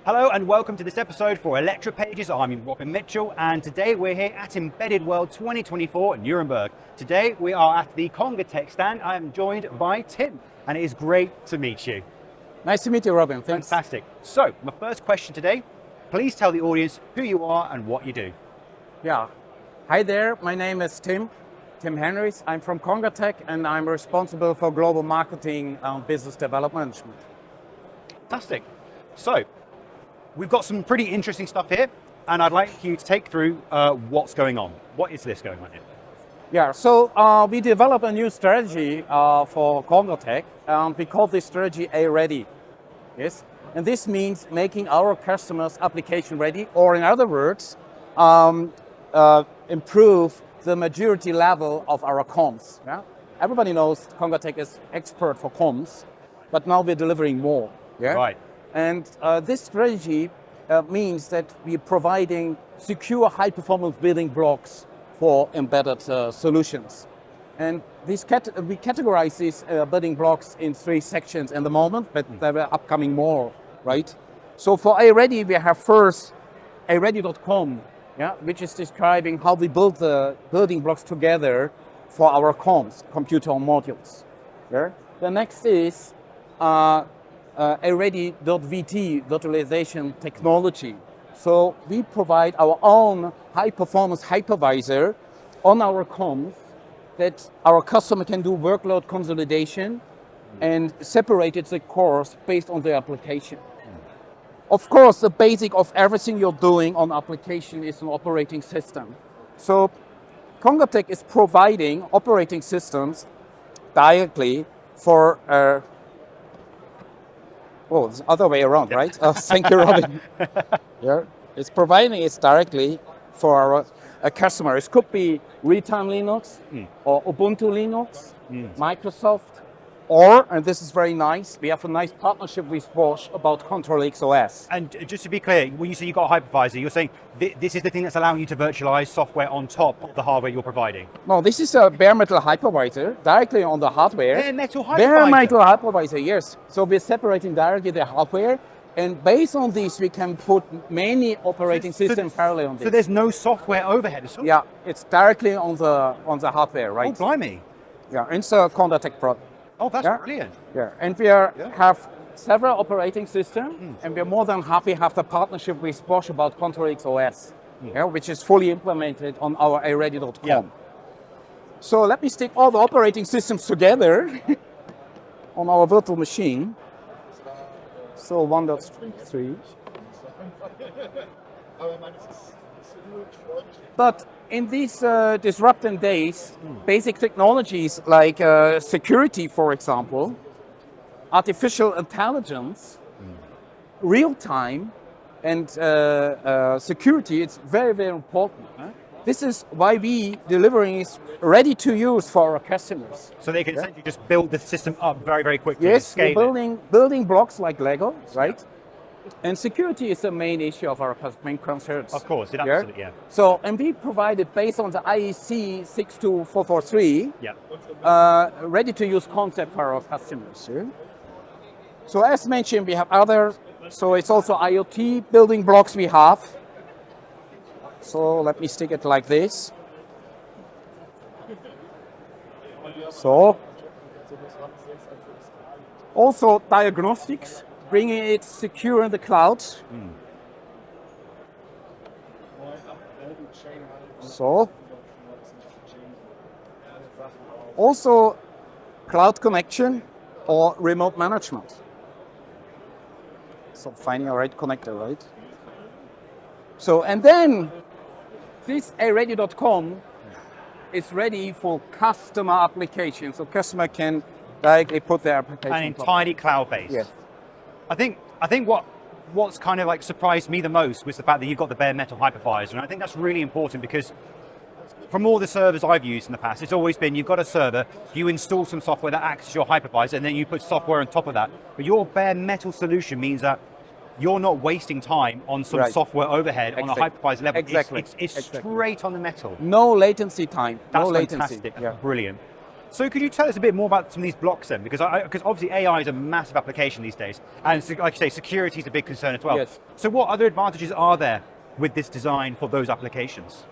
Hello and welcome to this episode for Electropages. I'm Robin Mitchell and today we're here at Embedded World 2024 in Nuremberg. Today we are at the Congatec stand. I am joined by Tim and it is great to meet you. Nice to meet you, Robin. Thanks. Fantastic. So my first question today, please tell the audience who you are and what you do. Yeah. Hi there, my name is Tim Henrichs. I'm from Congatec and I'm responsible for global marketing and business development. Fantastic. So we've got some pretty interesting stuff here and I'd like you to take through what's going on. What is this going on here? Yeah, so we developed a new strategy for Congatec and we call this strategy aReady. Yes, and this means making our customers application ready, or in other words, improve the maturity level of our comms. Yeah? Everybody knows Congatec is expert for comms, but now we're delivering more. Yeah? Right. And this strategy means that we're providing secure high-performance building blocks for embedded solutions. And we categorize these building blocks in 3 sections in the moment, but there are upcoming more, right? So for aReady, we have first aReady.com, yeah, which is describing how we build the building blocks together for our comms, computer modules. Yeah? The next is aReady.vt, virtualization technology. So we provide our own high-performance hypervisor on our comms that our customer can do workload consolidation and separate the cores based on the application. Of course, the basic of everything you're doing on application is an operating system. So Congatec is providing operating systems directly for it's the other way around, right? Thank you, Robin. Yeah, it's providing it directly for our customers. It could be real-time Linux or Ubuntu Linux, Microsoft, or, and this is very nice, we have a nice partnership with Bosch about ControlX OS. And just to be clear, when you say you've got a hypervisor, you're saying this is the thing that's allowing you to virtualize software on top of the hardware you're providing? No, this is a bare metal hypervisor directly on the hardware. Bare metal hypervisor? Bare metal hypervisor, yes. So we're separating directly the hardware, and based on this, we can put many operating systems parallel on this. So there's no software overhead at all? Yeah, it's directly on the hardware, right? Oh, blimey. Yeah, it's a Congatec product. Oh, that's brilliant. Yeah, and we have several operating systems, and we're more than happy to have the partnership with Bosch about ControlX OS, which is fully implemented on our aReady.com. Yeah. So let me stick all the operating systems together on our virtual machine. So 1.3. But in these disrupting days, basic technologies like security, for example, artificial intelligence, real-time, and security, it's very, very important. This is why we delivering is ready to use for our customers. So they can essentially just build the system up very, very quickly. Yes, we're building blocks like Lego, right? And security is the main issue of our main concerns. Of course, absolutely, yeah. So, and we provided based on the IEC 62443, ready-to-use concept for our customers. So as mentioned, we have other, so it's also IoT building blocks we have. So let me stick it like this. So, also diagnostics, bringing it secure in the cloud. So, also cloud connection or remote management. So finding a right connector, right? So, and then this aReady.com is ready for customer applications. So customer can directly put their application. And entirely cloud-based. Yes. I think what's kind of like surprised me the most was the fact that you've got the bare metal hypervisor, and I think that's really important because from all the servers I've used in the past, it's always been you've got a server, you install some software that acts as your hypervisor, and then you put software on top of that. But your bare metal solution means that you're not wasting time on some software overhead on a hypervisor level. Exactly. It's straight on the metal. No latency time. That's no latency. Fantastic. Yeah. Brilliant. So could you tell us a bit more about some of these blocks then? Because obviously AI is a massive application these days, and like you say, security is a big concern as well. Yes. So what other advantages are there with this design for those applications?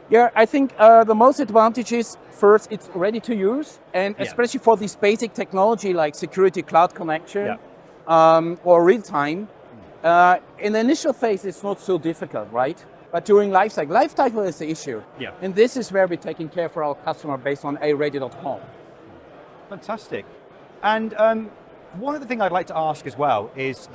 Yeah, I think the most advantages, first, it's ready to use, and especially for this basic technology like security cloud connection or real time. In the initial phase, it's not so difficult, right? But during lifecycle is the issue. Yeah. And this is where we're taking care for our customer based on aReady.com. Fantastic. And one other thing I'd like to ask as well is,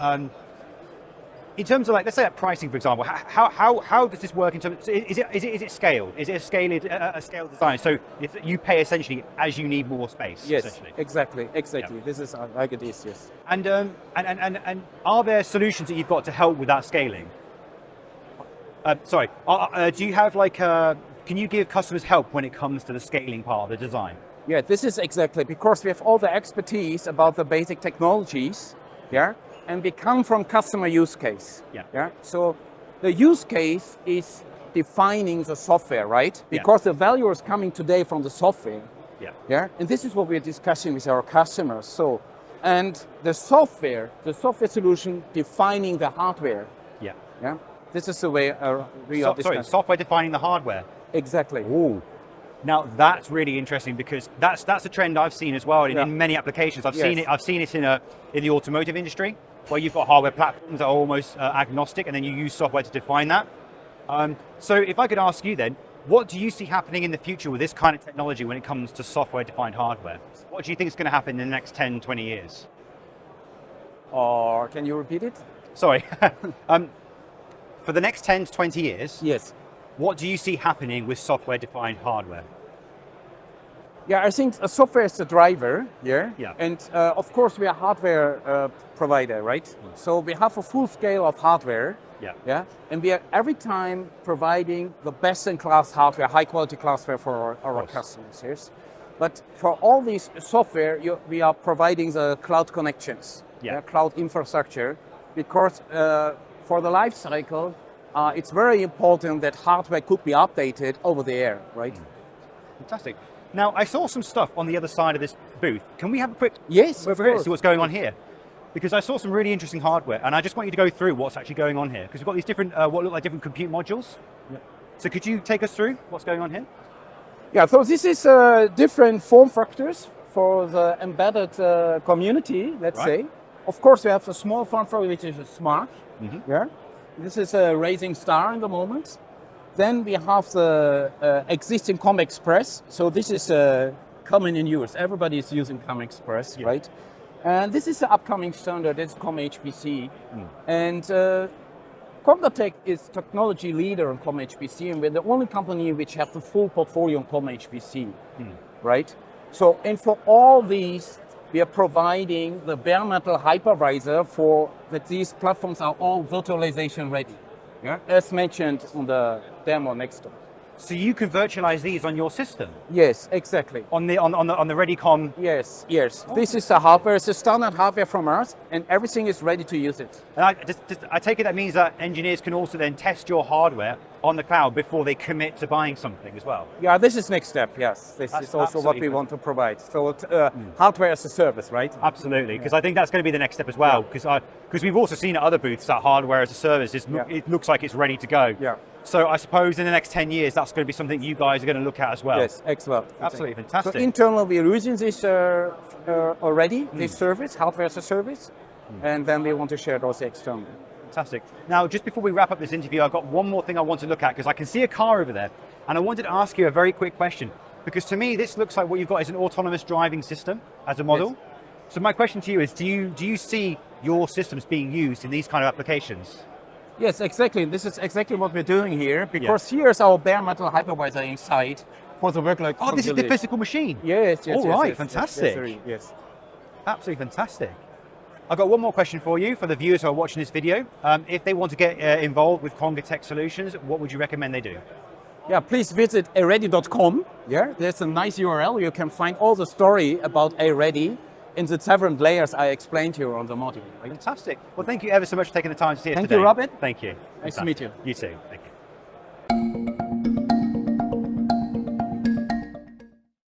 in terms of like, let's say like pricing, for example, how does this work in terms? Is it scaled? Is it a scaled design? So you pay essentially as you need more space. Yes, essentially. exactly. Yeah. This is like it is. Yes. And are there solutions that you've got to help with that scaling? Do you have like can you give customers help when it comes to the scaling part of the design? Yeah, this is exactly because we have all the expertise about the basic technologies. Yeah. And we come from customer use case. Yeah. So the use case is defining the software, right? Because the value is coming today from the software. Yeah. And this is what we're discussing with our customers. So, and the software solution defining the hardware. Yeah. This is the way we are discussing. Sorry, software defining the hardware. Exactly. Ooh. Now that's really interesting because that's a trend I've seen as well in many applications. I've seen it in the automotive industry, where you've got hardware platforms that are almost agnostic, and then you use software to define that. So if I could ask you then, what do you see happening in the future with this kind of technology when it comes to software-defined hardware? What do you think is going to happen in the next 10, 20 years? Or can you repeat it? Sorry. For the next 10 to 20 years, yes. What do you see happening with software-defined hardware? Yeah, I think software is the driver, yeah? And of course we are a hardware provider, right? So we have a full scale of hardware, and we are every time providing the best-in-class hardware, high-quality hardware for our customers, yes? But for all these software, we are providing the cloud connections, cloud infrastructure, because for the life cycle, it's very important that hardware could be updated over the air, right? Fantastic. Now, I saw some stuff on the other side of this booth. Can we have a quick over here, see what's going on here? Because I saw some really interesting hardware, and I just want you to go through what's actually going on here. Because we've got these different, what look like different compute modules. So could you take us through what's going on here? Yeah, so this is different form factors for the embedded community, let's say. Of course, we have a small form factor, which is a smart. This is a Rising Star in the moment. Then we have the existing COM Express. So this is common in use. Everybody is using COM Express, right? And this is the upcoming standard. It's COM HPC. And Congatec is technology leader in COM HPC, and we're the only company which have the full portfolio on COM HPC, right? So, and for all these, we are providing the bare metal hypervisor for that these platforms are all virtualization ready. As mentioned on the demo next door. So you can virtualize these on your system? Yes, exactly. On the ReadyCom? Yes. This is the hardware. It's a standard hardware from us, and everything is ready to use it. And I take it that means that engineers can also then test your hardware on the cloud before they commit to buying something as well? Yeah, this is next step, yes. This is also what we want to provide. So hardware as a service, right? Absolutely, because I think that's going to be the next step as well, because we've also seen at other booths that hardware as a service, it looks like it's ready to go. So I suppose in the next 10 years, that's going to be something you guys are going to look at as well. Yes, excellent. Absolutely fantastic. So internally, we're using this already, this service, hardware as a service, and then we want to share it also externally. Fantastic. Now, just before we wrap up this interview, I've got one more thing I want to look at, because I can see a car over there, and I wanted to ask you a very quick question, because to me, this looks like what you've got is an autonomous driving system as a model. Yes. So my question to you is, do you see your systems being used in these kind of applications? Yes, exactly. This is exactly what we're doing here, because here's our bare metal hypervisor inside for the workload. Oh, this is the physical machine? Yes. All right, fantastic. Yes. Absolutely fantastic. I've got one more question for you, for the viewers who are watching this video. If they want to get involved with Congatec solutions, what would you recommend they do? Yeah, please visit aReady.com. There's a nice URL. You can find all the story about aReady in the several layers I explained to you on the module. Fantastic. Well, thank you ever so much for taking the time to see us today. Thank you, Robert. Thank you. Nice to meet you. You too. Thank you.